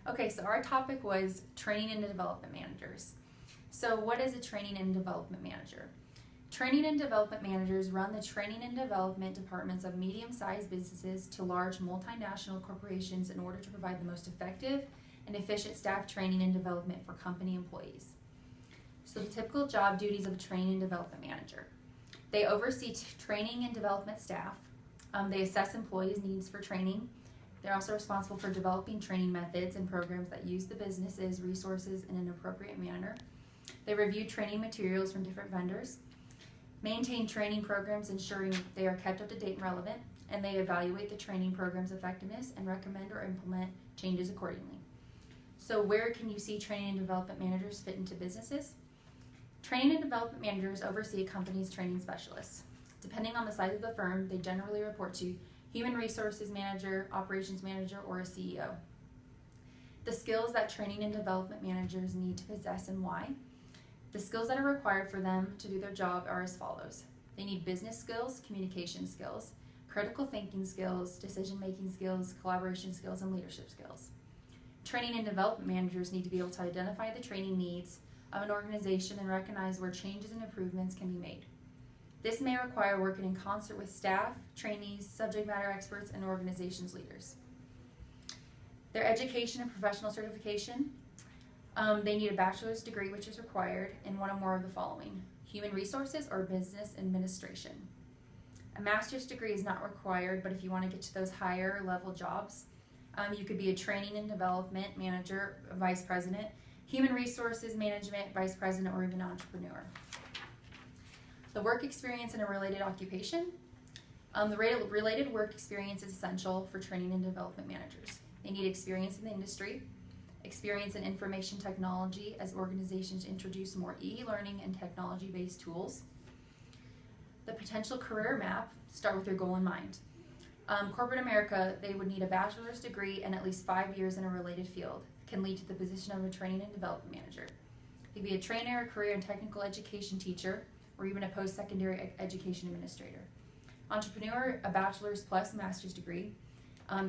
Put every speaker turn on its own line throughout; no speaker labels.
Okay, so our topic was training and development managers. So what is a training and development manager? Training and development managers run the training and development departments of medium-sized businesses to large multinational corporations in order to provide the most effective and efficient staff training and development for company employees. So the typical job duties of a training and development manager. They oversee training and development staff. They assess employees' needs for training. They're also responsible for developing training methods and programs that use the business's resources in an appropriate manner. They review training materials from different vendors, maintain training programs ensuring they are kept up to date and relevant, and they evaluate the training program's effectiveness and recommend or implement changes accordingly. So where can you see training and development managers fit into businesses? Training and development managers oversee a company's training specialists. Depending on the size of the firm, they generally report to human resources manager, operations manager, or a CEO. The skills that training and development managers need to possess and why. The skills that are required for them to do their job are as follows. They need business skills, communication skills, critical thinking skills, decision-making skills, collaboration skills, and leadership skills. Training and development managers need to be able to identify the training needs of an organization and recognize where changes and improvements can be made. This may require working in concert with staff, trainees, subject matter experts, and organization's leaders. Their education and professional certification. They need a bachelor's degree, which is required, in one or more of the following: human resources or business administration. A master's degree is not required, but if you want to get to those higher level jobs, you could be a training and development manager, vice president, human resources management, vice president, or even entrepreneur. The work experience in a related occupation. The related work experience is essential for training and development managers. They need experience in the industry, experience in information technology as organizations introduce more e-learning and technology-based tools. The potential career map, start with your goal in mind. Corporate America, they would need a bachelor's degree and at least 5 years in a related field. Can lead to the position of a training and development manager. They could be a trainer, a career and technical education teacher, or even a post-secondary education administrator. Entrepreneur, a bachelor's plus master's degree.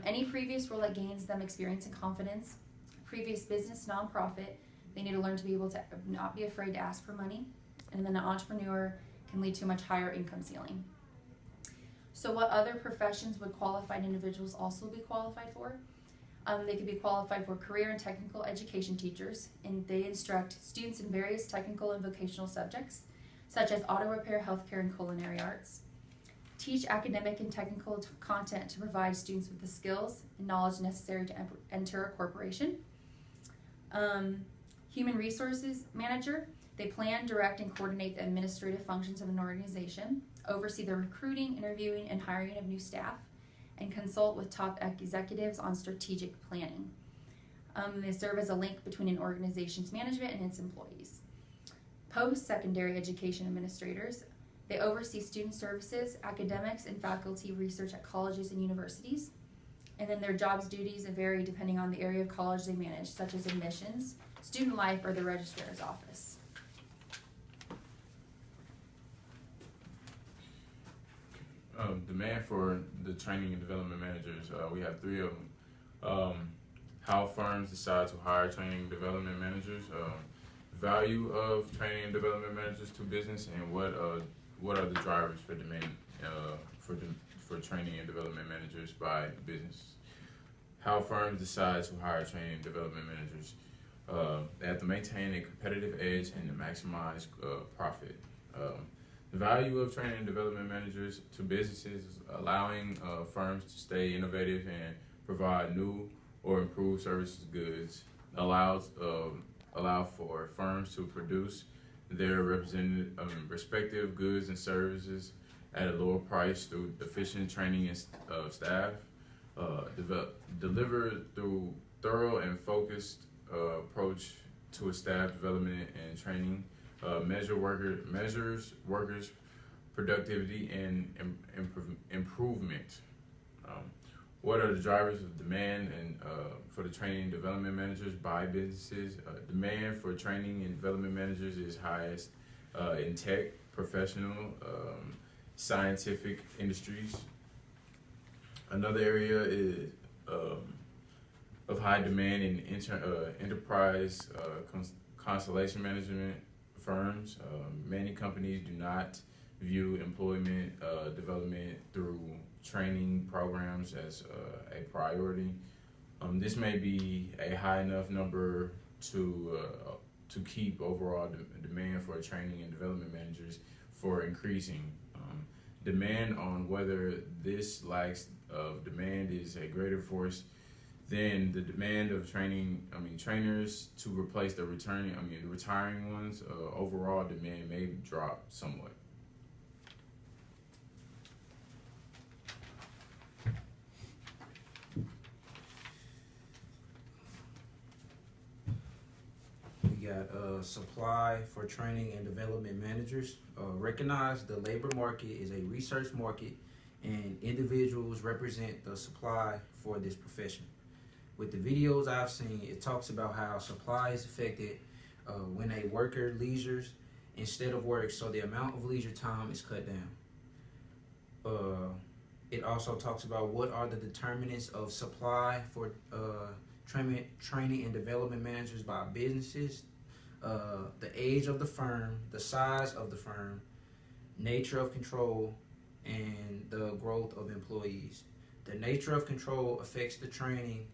Any previous role that gains them experience and confidence. Previous business, nonprofit, they need to learn to be able to not be afraid to ask for money. And then an entrepreneur can lead to a much higher income ceiling. So what other professions would qualified individuals also be qualified for? They could be qualified for career and technical education teachers, and they instruct students in various technical and vocational subjects, such as auto repair, healthcare, and culinary arts. Teach academic and technical content to provide students with the skills and knowledge necessary to enter a corporation. Human resources manager, they plan, direct, and coordinate the administrative functions of an organization, oversee the recruiting, interviewing, and hiring of new staff, and consult with top executives on strategic planning. They serve as a link between an organization's management and its employees. Post-secondary education administrators, they oversee student services, academics, and faculty research at colleges and universities. And then their jobs duties vary depending on the area of college they manage, such as admissions, student life, or the registrar's office.
Demand for the training and development managers, we have 3 of them. How firms decide to hire training and development managers, value of training and development managers to business, and what are the drivers for demand for training and development managers by business. How firms decide to hire training and development managers. They have to maintain a competitive edge and to maximize profit. The value of training and development managers to businesses is allowing firms to stay innovative and provide new or improved services, goods. Allow for firms to produce their respective goods and services at a lower price through efficient training of staff. Deliver through thorough and focused approach to a staff development and training. Measures workers' productivity and improvement. What are the drivers of demand and for the training and development managers by businesses? Demand for training and development managers is highest in tech, professional, scientific industries. Another area is of high demand in enterprise constellation management firms. Many companies do not view employment development through training programs as a priority. This may be a high enough number to keep overall demand for training and development managers for increasing. Demand on whether this lacks of demand is a greater force than the demand of trainers to replace the retiring ones. Overall demand may drop somewhat.
We got supply for training and development managers. Recognize the labor market is a research market and individuals represent the supply for this profession. With the videos I've seen, it talks about how supply is affected when a worker leisures instead of work, so the amount of leisure time is cut down. It also talks about what are the determinants of supply for training and development managers by businesses, the age of the firm, the size of the firm, nature of control, and the growth of employees. The nature of control affects the training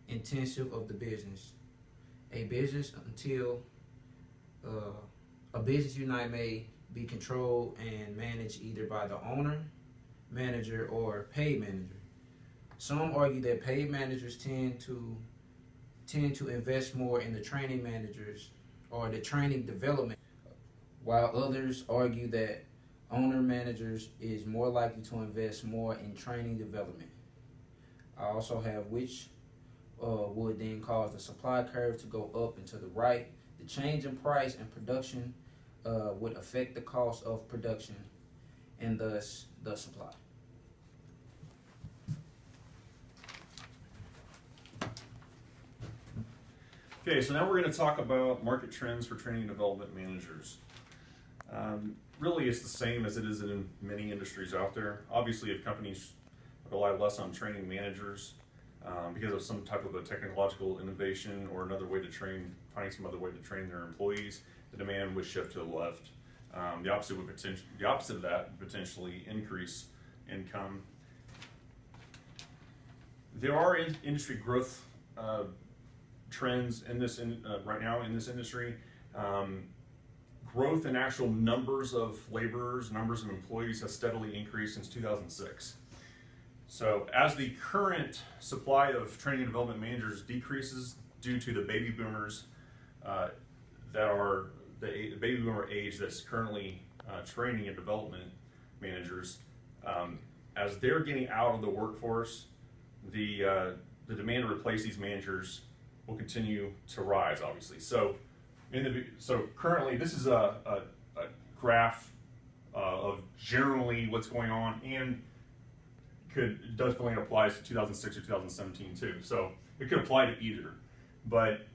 intensive of the business. A business unit may be controlled and managed either by the owner, manager, or paid manager. Some argue that paid managers tend to invest more in the training managers or the training development, while others argue that owner managers is more likely to invest more in training development. I also have which would then cause the supply curve to go up and to the right. The change in price and production would affect the cost of production and thus the supply.
Okay, so now we're going to talk about market trends for training and development managers. Really, it's the same as it is in many industries out there. Obviously, if companies rely less on training managers because of some type of a technological innovation or another way to train, finding some other way to train their employees, the demand would shift to the left. The opposite of that would potentially increase income. There are industry growth trends in this right now in this industry. Growth in actual numbers of laborers, numbers of employees has steadily increased since 2006. So as the current supply of training and development managers decreases due to the baby boomers that are the baby boomer age that's currently training and development managers, as they're getting out of the workforce, the demand to replace these managers will continue to rise, obviously. So currently, this is a graph of generally what's going on, and definitely applies to 2006 or 2017 too. So it could apply to either. But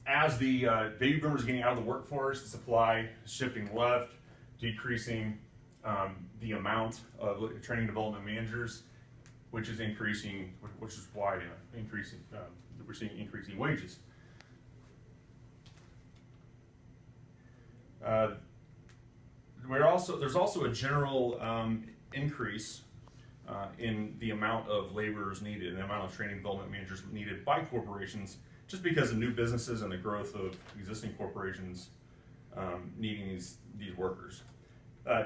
as the baby boomers are getting out of the workforce, the supply is shifting left, decreasing the amount of training development managers, which is increasing, which is why we're seeing increasing wages. There's also a general increase in the amount of laborers needed and the amount of training development managers needed by corporations, just because of new businesses and the growth of existing corporations needing these workers.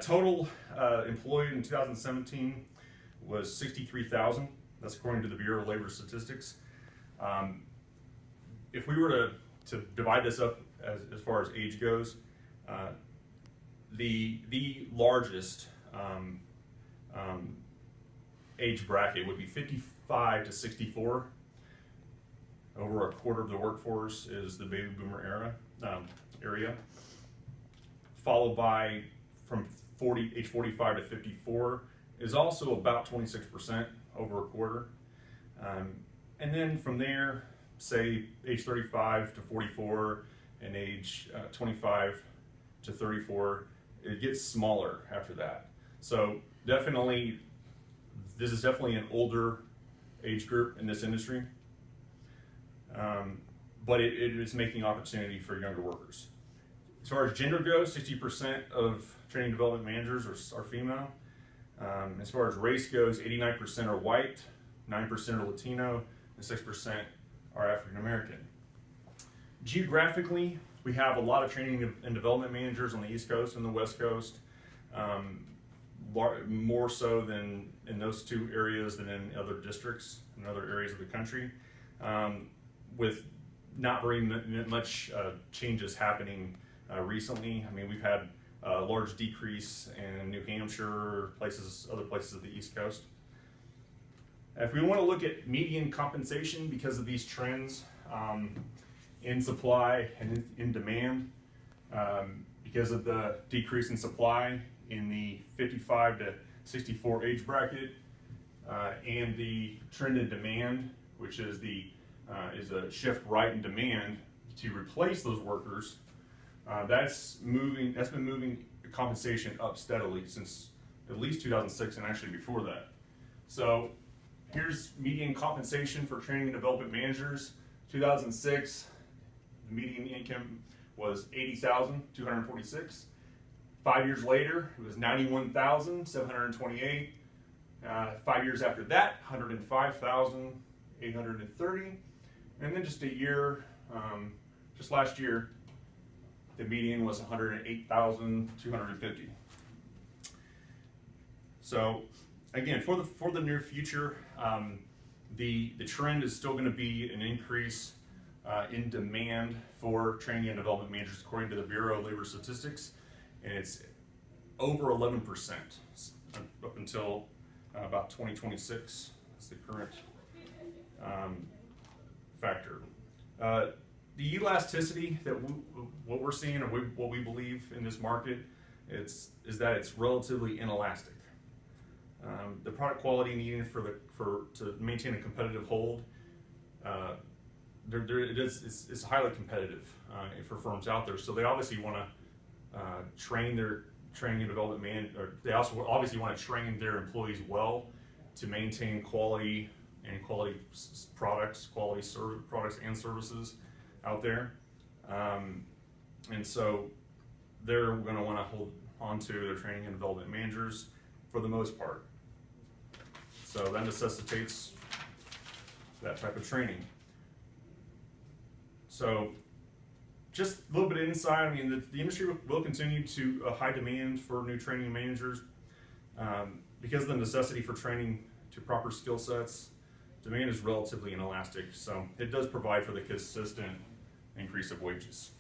Total employed in 2017 was 63,000. That's according to the Bureau of Labor Statistics. If we were to divide this up as far as age goes, the largest age bracket would be 55 to 64. Over a quarter of the workforce is the baby boomer area, followed by from age 45 to 54 is also about 26%, over a quarter. And then from there, say age 35 to 44 and age 25 to 34, it gets smaller after that. So definitely, this is definitely an older age group in this industry. but it is making opportunity for younger workers. As far as gender goes, 60% of training development managers are female. As far as race goes, 89% are white, 9% are Latino, and 6% are African American. Geographically, we have a lot of training and development managers on the East Coast and the West Coast, more so than in those two areas than in other districts and other areas of the country, with not very much changes happening recently. I mean, we've had a large decrease in New Hampshire, other places of the East Coast. If we want to look at median compensation because of these trends in supply and in demand, because of the decrease in supply in the 55 to 64 age bracket, and the trend in demand, which is a shift right in demand to replace those workers, that's been moving compensation up steadily since at least 2006 and actually before that. So here's median compensation for training and development managers. 2006, the median income was $80,246. 5 years later, it was $91,728. 5 years after that, $105,830. And then just last year, the median was $108,250. So again, for the near future, the trend is still going to be an increase in demand for training and development managers, according to the Bureau of Labor Statistics, and it's over 11% up until about 2026. That's the current factor. The elasticity that what we're seeing, or what we believe in this market, is that it's relatively inelastic. The product quality needed to maintain a competitive hold, it's highly competitive for firms out there. So they obviously want to train their training and development or they also obviously want to train their employees well to maintain quality and quality products, products and services out there, and so they're going to want to hold on to their training and development managers for the most part. So that necessitates that type of training. So just a little bit of insight. I mean, the industry will continue to high demand for new training managers because of the necessity for training to proper skill sets. Demand is relatively inelastic, so it does provide for the consistent increase of wages.